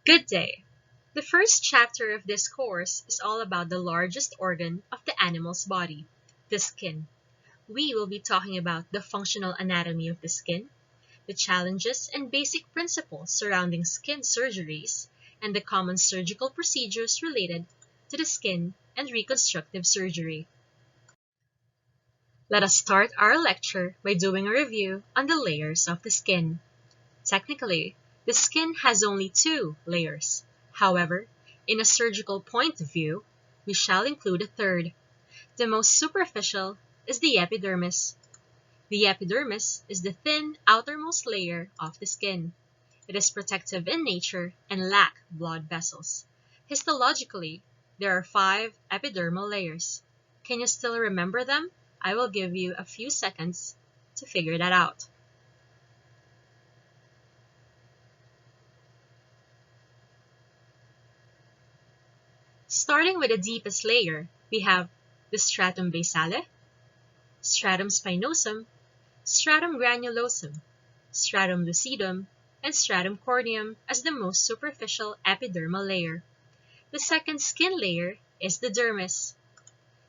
Good day! The first chapter of this course is all about the largest organ of the animal's body, the skin. We will be talking about the functional anatomy of the skin, the challenges and basic principles surrounding skin surgeries, and the common surgical procedures related to the skin and reconstructive surgery. Let us start our lecture by doing a review on the layers of the skin. Technically, the skin has only two layers. However, in a surgical point of view, we shall include a third. The most superficial is the epidermis. The epidermis is the thin outermost layer of the skin. It is protective in nature and lacks blood vessels. Histologically, there are 5 epidermal layers. Can you still remember them? I will give you a few seconds to figure that out. Starting with the deepest layer, we have the stratum basale, stratum spinosum, stratum granulosum, stratum lucidum, and stratum corneum as the most superficial epidermal layer. The second skin layer is the dermis.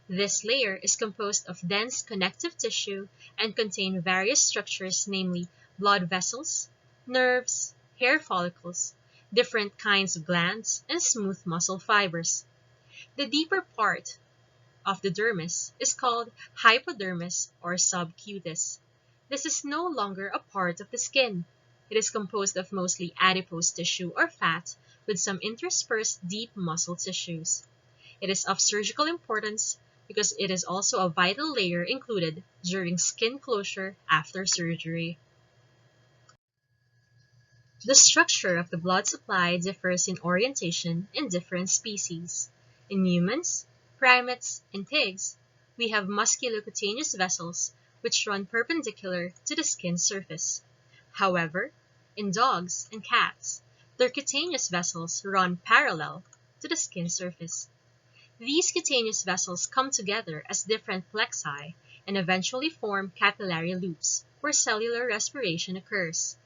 This layer is composed of dense connective tissue and contains various structures, namely blood vessels, nerves, hair follicles, different kinds of glands, and smooth muscle fibers. The deeper part of the dermis is called hypodermis or subcutis. This is no longer a part of the skin. It is composed of mostly adipose tissue or fat with some interspersed deep muscle tissues. It is of surgical importance because it is also a vital layer included during skin closure after surgery. The structure of the blood supply differs in orientation in different species. In humans, primates, and pigs, we have musculocutaneous vessels which run perpendicular to the skin surface. However, in dogs and cats, their cutaneous vessels run parallel to the skin surface. These cutaneous vessels come together as different plexi and eventually form capillary loops, where cellular respiration occurs.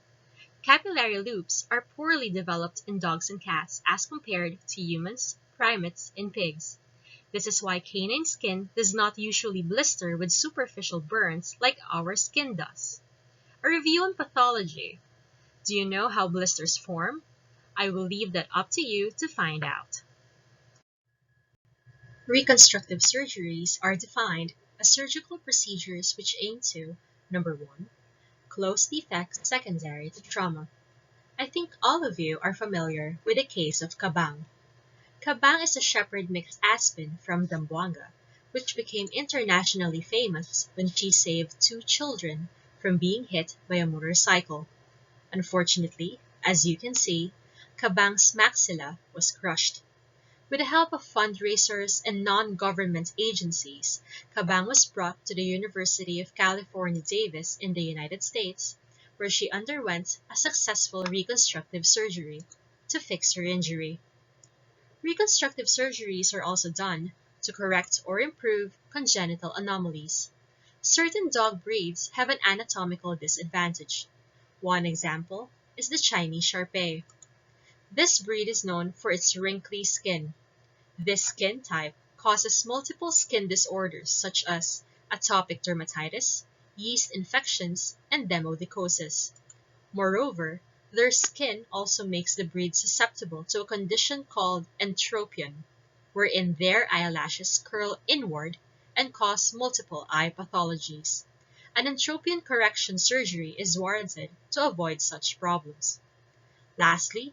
Capillary loops are poorly developed in dogs and cats as compared to humans, primates, and pigs. This is why canine skin does not usually blister with superficial burns like our skin does. A review on pathology. Do you know how blisters form? I will leave that up to you to find out. Reconstructive surgeries are defined as surgical procedures which aim to, number 1, close defects secondary to trauma. I think all of you are familiar with the case of Kabang. Kabang is a shepherd mixed aspen from Zamboanga, which became internationally famous when she saved 2 children from being hit by a motorcycle. Unfortunately, as you can see, Kabang's maxilla was crushed. With the help of fundraisers and non-government agencies, Kabang was brought to the University of California, Davis in the United States, where she underwent a successful reconstructive surgery to fix her injury. Reconstructive surgeries are also done to correct or improve congenital anomalies. Certain dog breeds have an anatomical disadvantage. One example is the Chinese Shar Pei. This breed is known for its wrinkly skin. This skin type causes multiple skin disorders such as atopic dermatitis, yeast infections, and demodicosis. Moreover, their skin also makes the breed susceptible to a condition called entropion, wherein their eyelashes curl inward and cause multiple eye pathologies. An entropion correction surgery is warranted to avoid such problems. Lastly,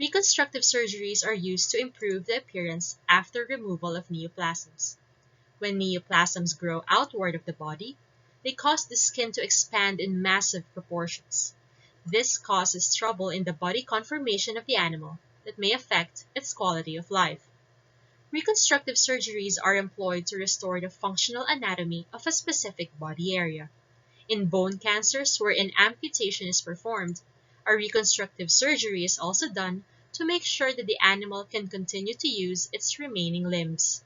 reconstructive surgeries are used to improve the appearance after removal of neoplasms. When neoplasms grow outward of the body, they cause the skin to expand in massive proportions. This causes trouble in the body conformation of the animal that may affect its quality of life. Reconstructive surgeries are employed to restore the functional anatomy of a specific body area. In bone cancers wherein amputation is performed, a reconstructive surgery is also done to make sure that the animal can continue to use its remaining limbs.